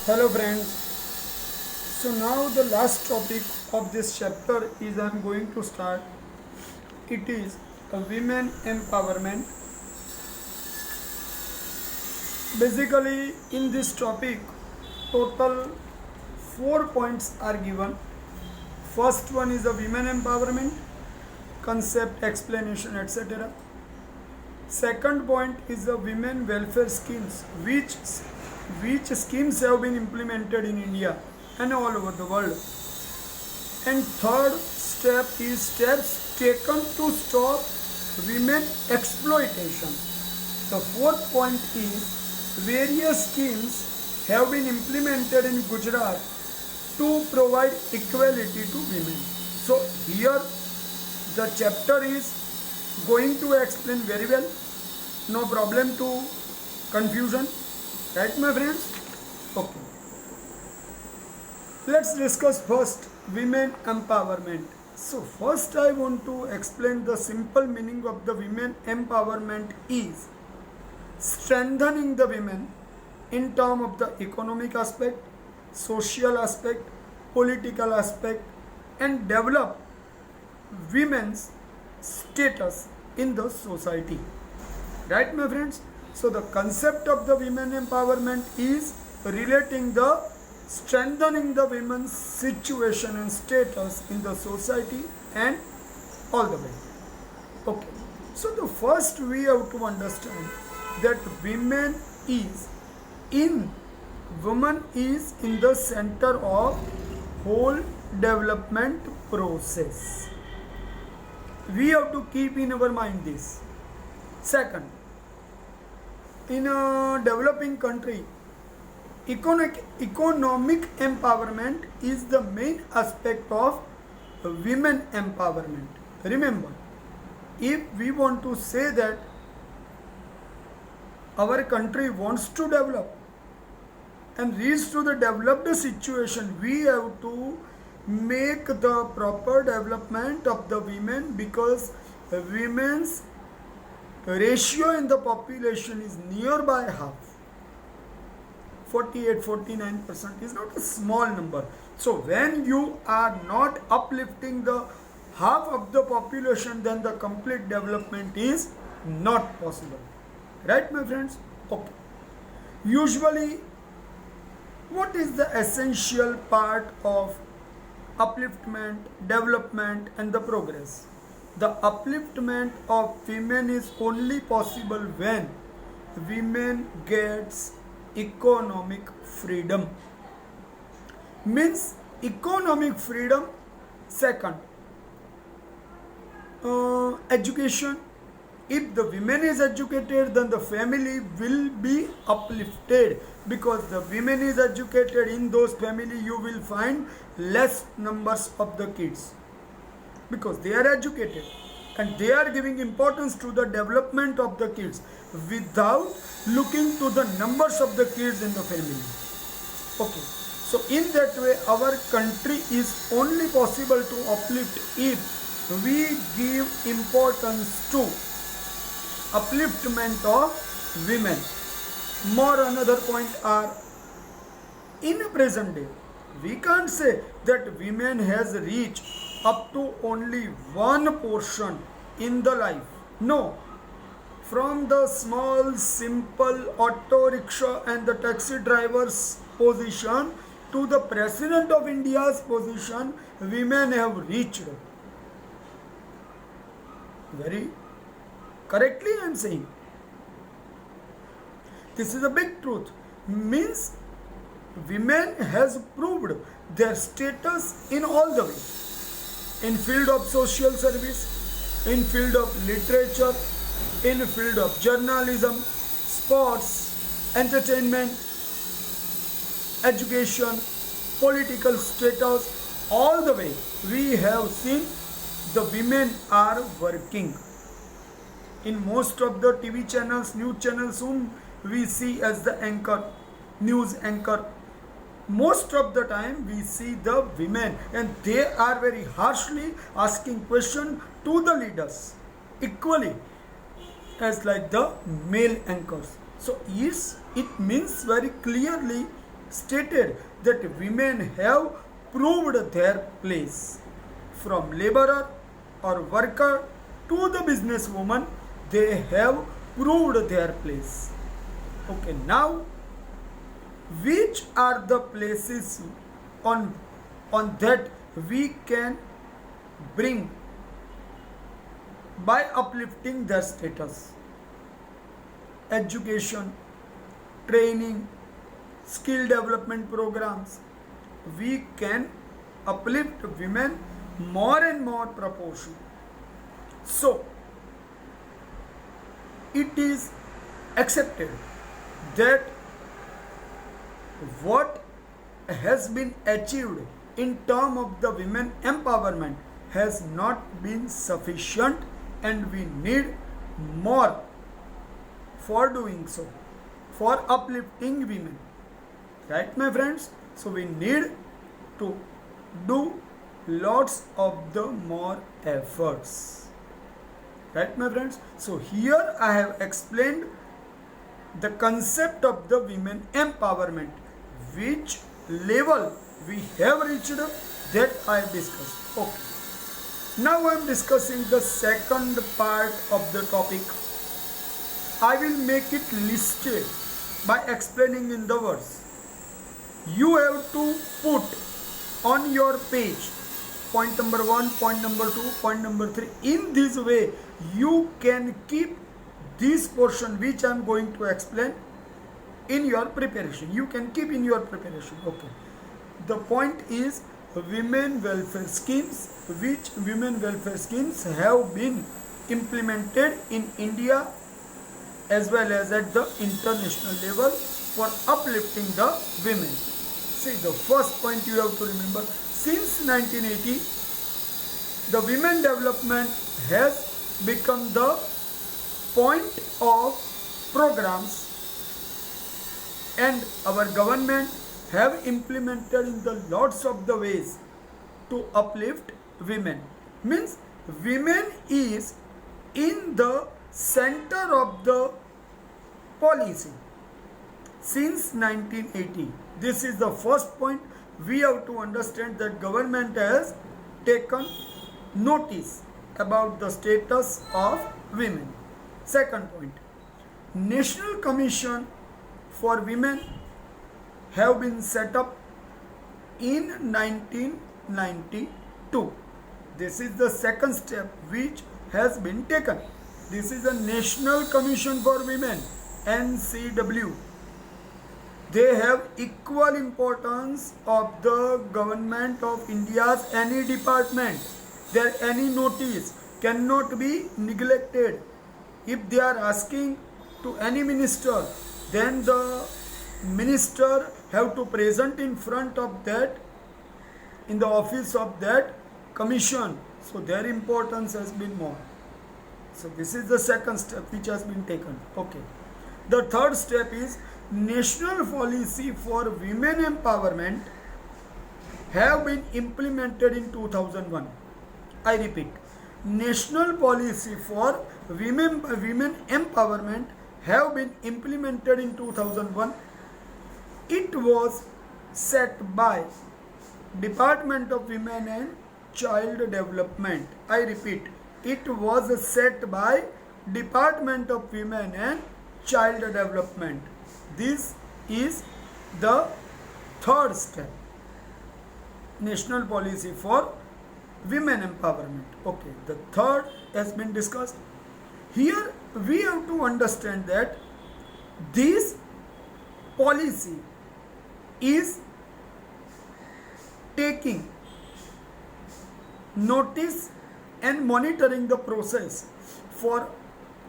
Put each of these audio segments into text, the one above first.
Hello friends. So now the last topic of this chapter is I am going to start. It is a women empowerment. Basically in this topic total 4 points are given. First one is a women empowerment, concept, explanation, etc. Second point is the women welfare schemes, which schemes have been implemented in India and all over the world. And third step is steps taken to stop women exploitation. The fourth point is various schemes have been implemented in Gujarat to provide equality to women. So here the chapter is going to explain very well. No problem to confusion. Right, my friends? Okay. Let's discuss first women empowerment. So first I want to explain the simple meaning of the women empowerment is strengthening the women in terms of the economic aspect, social aspect, political aspect, and develop women's status in the society. Right, my friends? So the concept of the women empowerment is relating the strengthening the women's situation and status in the society and all the way. Okay. So the first we have to understand that woman is in the center of whole development process. We have to keep in our mind this. Second, in a developing country, economic empowerment is the main aspect of women empowerment. Remember, if we want to say that our country wants to develop and reach to the developed situation, we have to make the proper development of the women, because women's ratio in the population is nearby half. 48-49% is not a small number. So when you are not uplifting the half of the population, then the complete development is not possible. Right, my friends? Okay. Usually, what is the essential part of upliftment, development, and the progress? The upliftment of women is only possible when women gets economic freedom. Means economic freedom. Second, education. If the women is educated, then the family will be uplifted, because the women is educated, in those family you will find less numbers of the kids, because they are educated and they are giving importance to the development of the kids without looking to the numbers of the kids in the family. Okay, so in that way our country is only possible to uplift if we give importance to upliftment of women. More another point are, in a present day we can't say that women has reached up to only one portion in the life. No. From the small simple auto rickshaw and the taxi driver's position to the president of India's position, women have reached. Very correctly I am saying. This is a big truth. Means women has proved their status in all the way. In field of social service, in field of literature, in field of journalism, sports, entertainment, education, political status, all the way we have seen the women are working. In most of the TV channels, news channels, whom we see as the anchor, news anchor, most of the time we see the women, and they are very harshly asking question to the leaders equally as like the male anchors. So yes, it means very clearly stated that women have proved their place. From laborer or worker to the businesswoman, they have proved their place. Okay, now which are the places on that we can bring by uplifting their status? Education, training, skill development programs. We can uplift women more and more proportion. So it is accepted that what has been achieved in terms of the women empowerment has not been sufficient, and we need more for doing so, for uplifting women. Right, my friends? So we need to do lots of the more efforts. Right, my friends? So here I have explained the concept of the women empowerment, which level we have reached, that I discussed. Okay. Now I am discussing the second part of the topic. I will make it listed by explaining in the words. You have to put on your page point number 1, point number 2, point number 3. In this way, you can keep this portion which I am going to explain in your preparation. You can keep in your preparation. Okay. The point is women welfare schemes. Which women welfare schemes have been implemented in India as well as at the international level for uplifting the women. See, the first point you have to remember, since 1980, the women development has become the point of programs, and our government have implemented in the lots of the ways to uplift women. Means women is in the center of the policy since 1980. This is the first point. We have to understand that government has taken notice about the status of women. Second point, National Commission for Women have been set up in 1992. This is the second step which has been taken. This is a National Commission for Women, NCW. They have equal importance of the government of India's any department. Their any notice cannot be neglected. If they are asking to any minister, then the minister have to present in front of that, in the office of that commission. So their importance has been more. So this is the second step which has been taken. Okay. The third step is National Policy for Women Empowerment have been implemented in 2001. I repeat, National Policy for Women Empowerment have been implemented in 2001. It was set by Department of Women and Child Development. I repeat, it was set by Department of Women and Child Development. This is the third step. National Policy for Women Empowerment. Okay, the third has been discussed. Here we have to understand that this policy is taking notice and monitoring the process for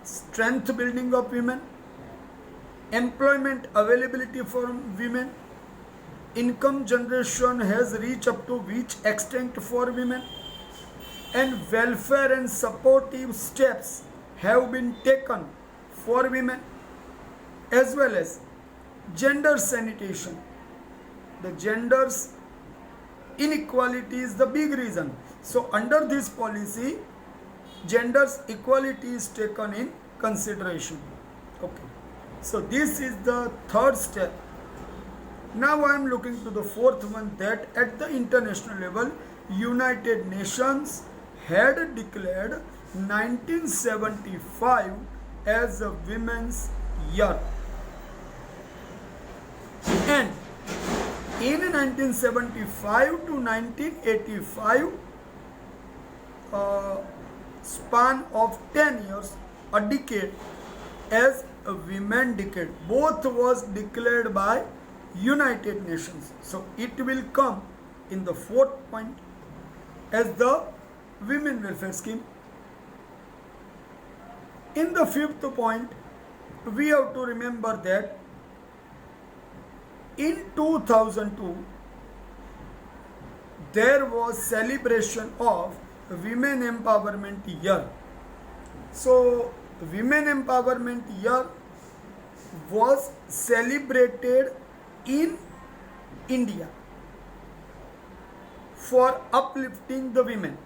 strength building of women, employment availability for women, income generation has reached up to which extent for women, and welfare and supportive steps have been taken for women, as well as gender sanitation. The genders inequality is the big reason. So under this policy, genders equality is taken in consideration. Okay. So this is the third step Now I am looking to the fourth one, that at the international level, United Nations had declared 1975 as a Women's Year. And in 1975 to 1985 span of 10 years, a decade, as a women decade, both was declared by United Nations. So it will come in the fourth point as the women welfare scheme. In the fifth point, we have to remember that in 2002 there was celebration of Women Empowerment Year. So Women Empowerment Year was celebrated in India for uplifting the women,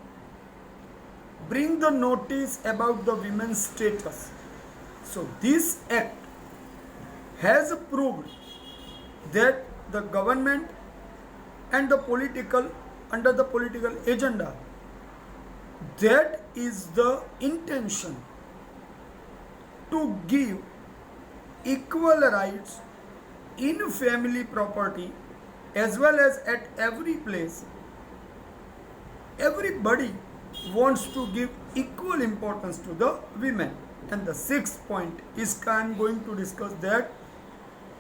bring the notice about the women's status. So this act has proved that the government and the political, under the political agenda, that is the intention to give equal rights in family property as well as at every place. Everybody wants to give equal importance to the women. And the sixth point is, I am going to discuss that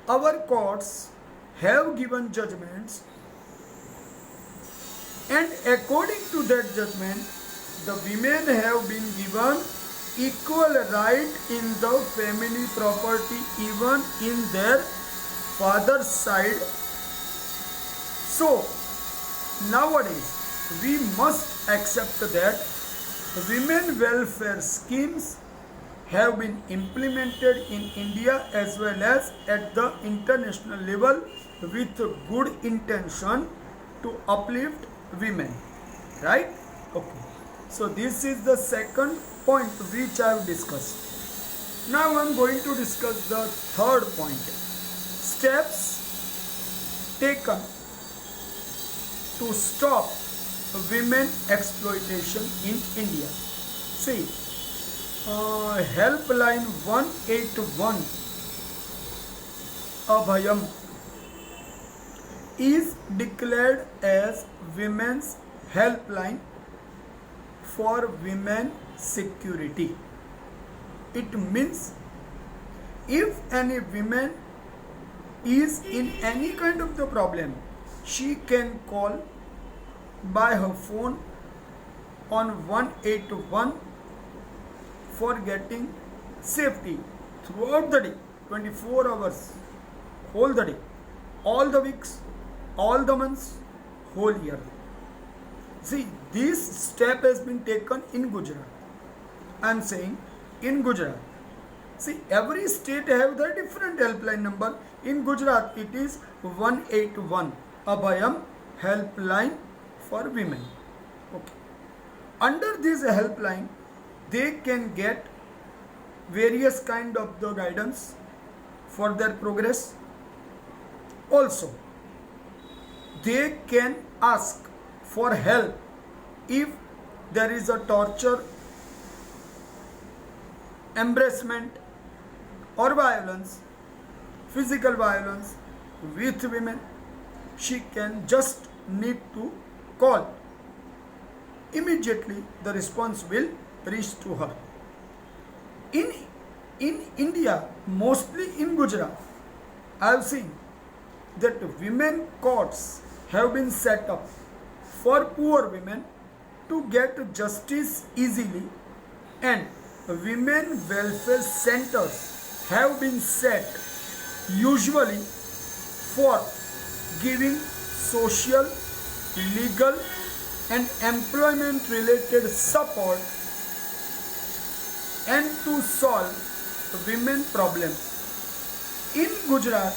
our courts have given judgments, and according to that judgment, the women have been given equal right in the family property even in their father's side. So nowadays we must accept that women welfare schemes have been implemented in India as well as at the international level with good intention to uplift women, right? Okay, so this is the second point which I have discussed. Now I am going to discuss the third point, steps taken to stop women exploitation in India. See, helpline 181 Abhayam is declared as women's helpline for women security. It means if any woman is in any kind of the problem, she can call by her phone on 181 for getting safety throughout the day, 24 hours, whole the day, all the weeks, all the months, whole year. See, this step has been taken in Gujarat. I am saying in Gujarat. See, every state have the different helpline number. In Gujarat, it is 181 Abhayam helpline for women. Okay. Under this helpline, they can get various kind of the guidance for their progress. Also, they can ask for help if there is a torture, embarrassment or violence, physical violence with women. She can just need to call. Immediately the response will reach to her. In India, mostly in Gujarat, I have seen that women courts have been set up for poor women to get justice easily, and women welfare centers have been set usually for giving social, legal and employment related support and to solve women problems. In Gujarat,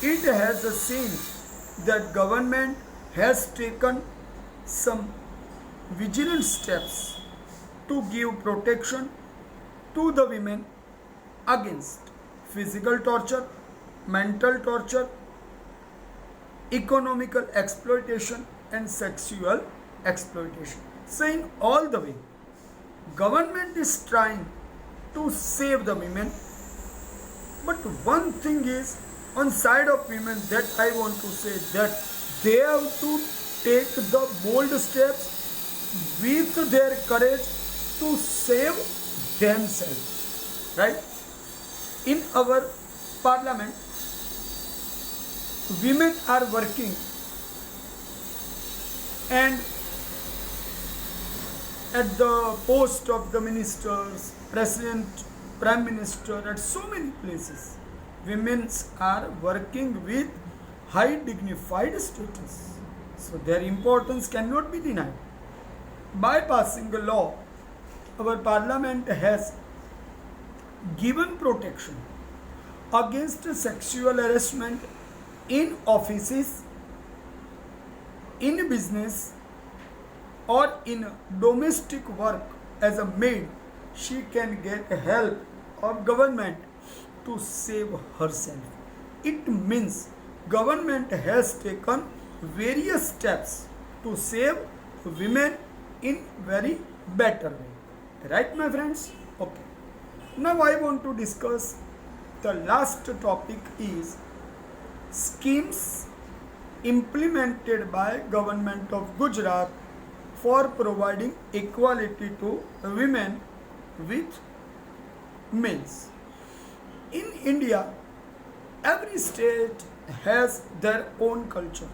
it has seen that government has taken some vigilant steps to give protection to the women against physical torture, mental torture economical exploitation and sexual exploitation. So in all the way, government is trying to save the women, but one thing is on side of women that I want to say that they have to take the bold steps with their courage to save themselves, right? In our parliament, women are working and at the post of the ministers, president, prime minister, at so many places, women are working with high dignified status. So their importance cannot be denied. By passing a law, our parliament has given protection against sexual harassment in offices, in business, or in domestic work. As a maid, she can get help of government to save herself. It means government has taken various steps to save women in very better way. Right, my friends? Okay. Now I want to discuss the last topic is schemes implemented by government of Gujarat for providing equality to women with males. In India, every state has their own culture.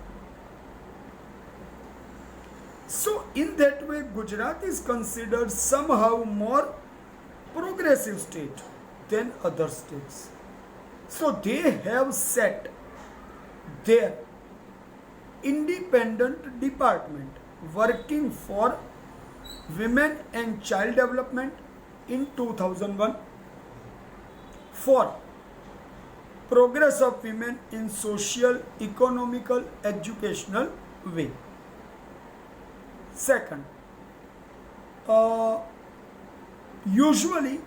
So in that way, Gujarat is considered somehow more progressive state than other states. So they have set their independent department working for women and child development in 2001, for progress of women in social, economical, educational way. Second, usually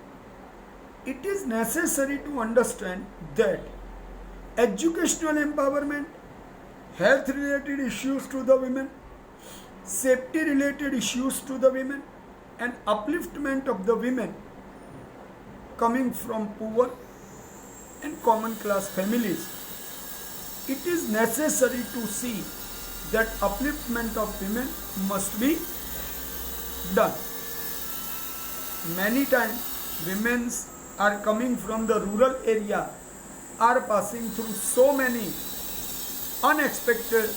it is necessary to understand that educational empowerment, health related issues to the women, safety related issues to the women, and upliftment of the women coming from poor and common class families. It is necessary to see that upliftment of women must be done. Many times women are coming from the rural area, are passing through so many unexpected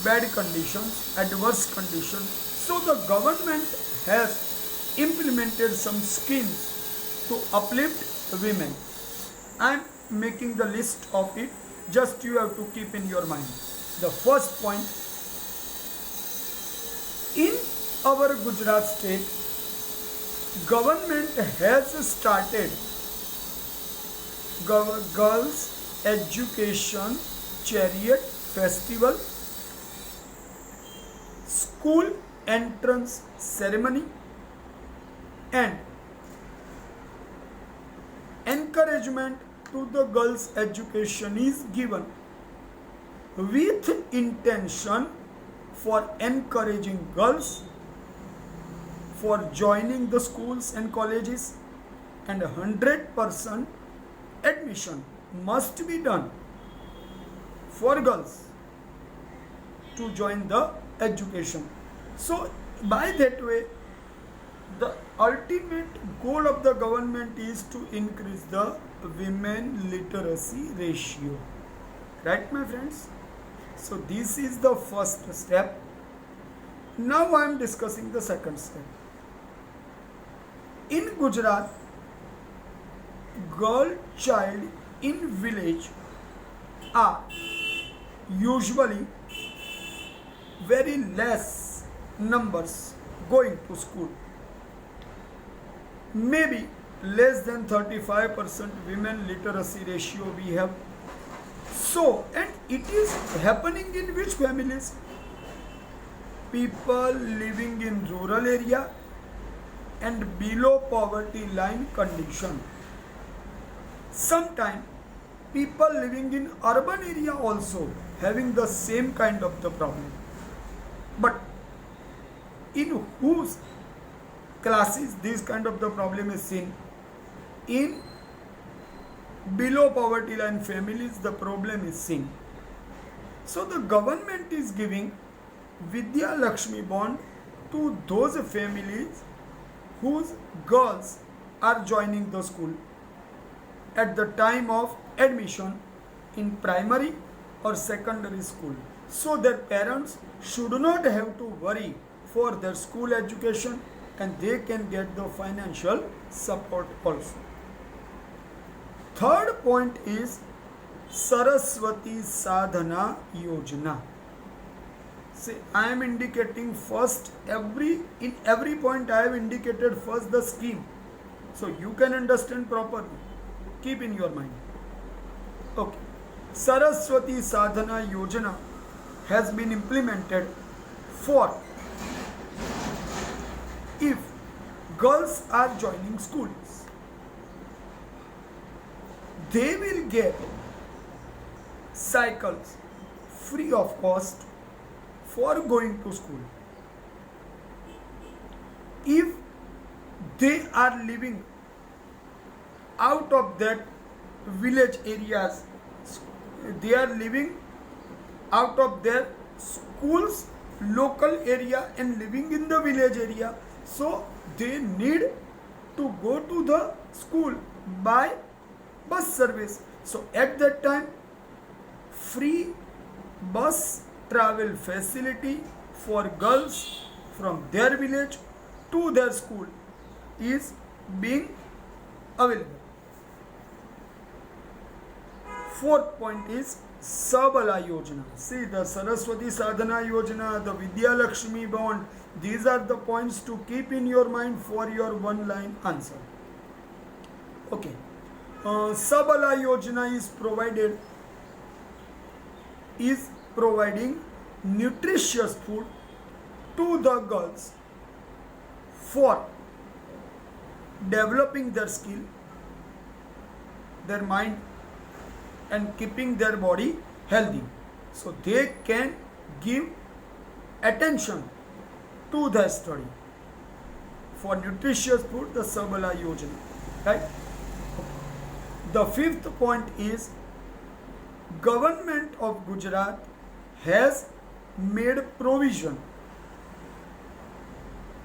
bad conditions, adverse conditions. So the government has implemented some schemes to uplift women. I am making the list of it, just you have to keep in your mind. The first point, in our Gujarat state, government has started girls education chariot festival, school entrance ceremony, and encouragement to the girls education is given with intention for encouraging girls for joining the schools and colleges, and 100% admission must be done for girls to join the education. So by that way, the ultimate goal of the government is to increase the women literacy ratio. Right, my friends? So this is the first step. Now I am discussing the second step. In Gujarat, girl child in village are usually very less numbers going to school. Maybe less than 35% women literacy ratio we have. So, and it is happening in which families? People living in rural area and below poverty line condition. Sometimes people living in urban area also having the same kind of the problem. But in whose classes this kind of the problem is seen? In below poverty line families the problem is seen. So the government is giving Vidya Lakshmi bond to those families whose girls are joining the school at the time of admission in primary or secondary school, so their parents should not have to worry for their school education and they can get the financial support also. Third point is Saraswati Sadhana Yojana. See, I am indicating first in every point I have indicated first the scheme, so you can understand properly. Keep in your mind. Okay. Saraswati Sadhana Yojana has been implemented for if girls are joining schools, they will get cycles free of cost for going to school. If they are living out of that village areas, they are living out of their schools local area and living in the village area, so they need to go to the school by bus service. So at that time free bus travel facility for girls from their village to their school is being available. Fourth point is Sabala Yojana. See, the Saraswati Sadhana Yojana, the Vidya Lakshmi bond, these are the points to keep in your mind for your one line answer. Okay. Sabala Yojana is providing nutritious food to the girls for developing their skill, their mind, and keeping their body healthy, so they can give attention to their study. For nutritious food, the Sabala Yojana, right? The fifth point is Government of Gujarat has made provision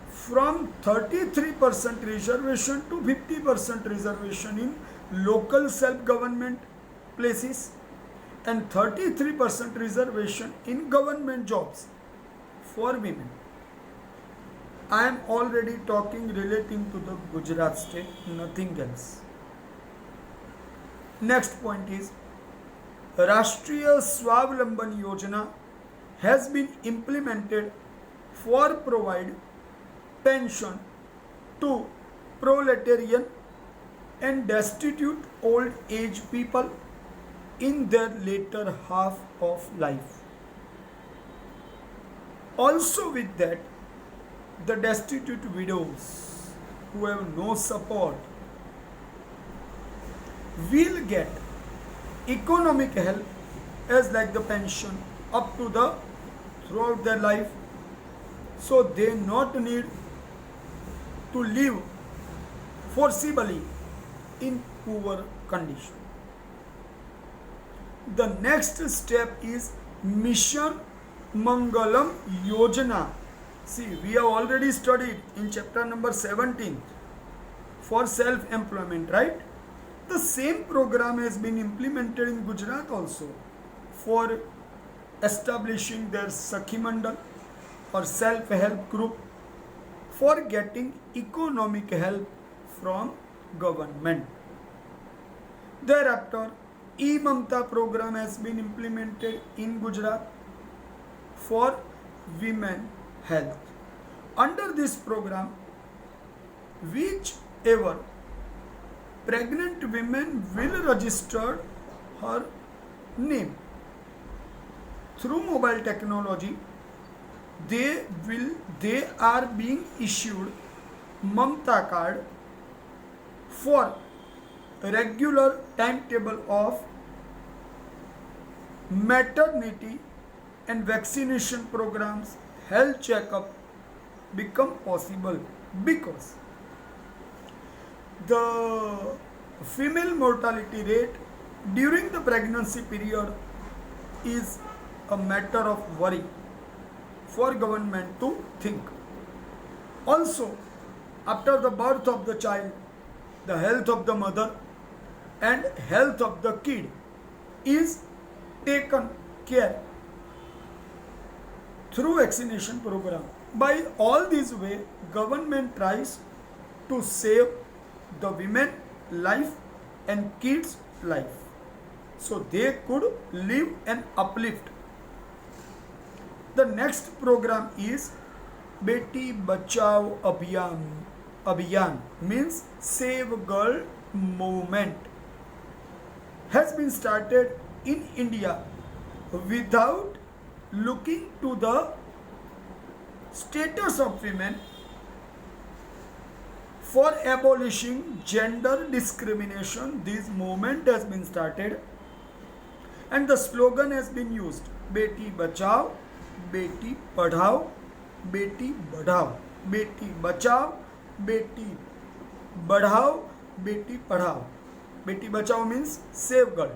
from 33% reservation to 50% reservation in local self-government places and 33% reservation in government jobs for women. I am already talking relating to the Gujarat state, nothing else. Next point is Rashtriya Swavlamban Yojana has been implemented for provide pension to proletarian and destitute old age people in their later half of life. Also with that, the destitute widows who have no support will get economic help as like the pension up to the throughout their life, so they not need to live forcibly in poor condition. The next step is Mission Mangalam Yojana. See, we have already studied in chapter number 17 for self-employment, right? The same program has been implemented in Gujarat also for establishing their Sakhi Mandal or self-help group for getting economic help from government. Thereafter, E-Mamta program has been implemented in Gujarat for women health. Under this program, whichever pregnant women will register her name through mobile technology, they are being issued Mamta card for regular timetable of maternity and vaccination programs, health checkup become possible because the female mortality rate during the pregnancy period is a matter of worry for government to think. Also, after the birth of the child, the health of the mother and health of the kid is taken care through vaccination program. By all these way, government tries to save the women life and kids life, so they could live and uplift. The next program is Beti Bachao Abhiyan means Save Girl movement has been started in India without looking to the status of women for abolishing gender discrimination. This movement has been started and the slogan has been used: Beti Bachao, Beti Padhao, Beti Badhao. Beti Bachao, Beti Badhao, Beti Padhao. Beti Bachao means save girl.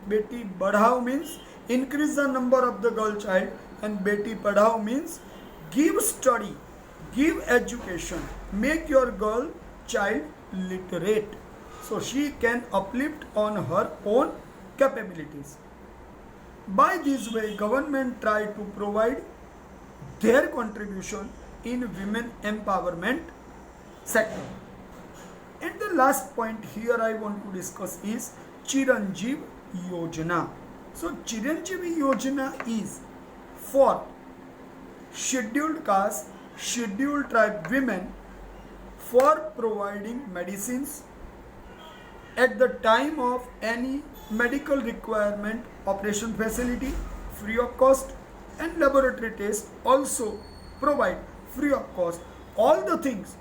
Beti Badhao means increase the number of the girl child, and Beti Padhao means give study, give education, make your girl child literate so she can uplift on her own capabilities. By this way, government try to provide their contribution in women empowerment sector. And the last point here I want to discuss is Chiranjeev Yojana. So Chiranjeev Yojana is for scheduled caste, scheduled tribe women for providing medicines at the time of any medical requirement, operation facility free of cost, and laboratory test also provide free of cost. All the things,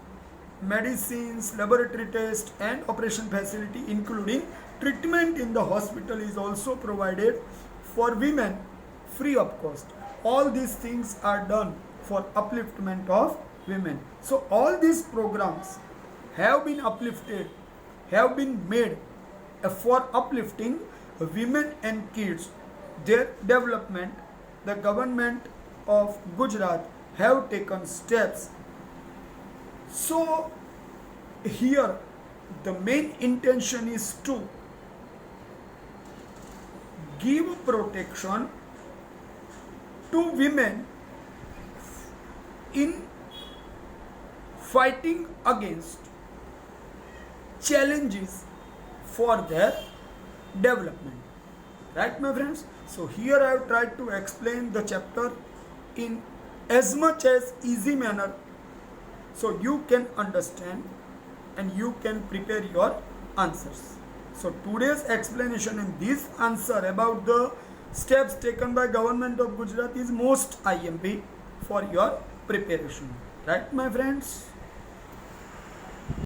medicines, laboratory test and operation facility including treatment in the hospital is also provided for women free of cost. All these things are done for upliftment of women. So all these programs have been uplifted, have been made for uplifting women and kids, their development. The government of Gujarat have taken steps. So here the main intention is to give protection to women in fighting against challenges for their development. Right, my friends? So here I have tried to explain the chapter in as much as easy manner so you can understand and you can prepare your answers. So today's explanation and this answer about the steps taken by government of Gujarat is most IMP for your preparation. Right, my friends?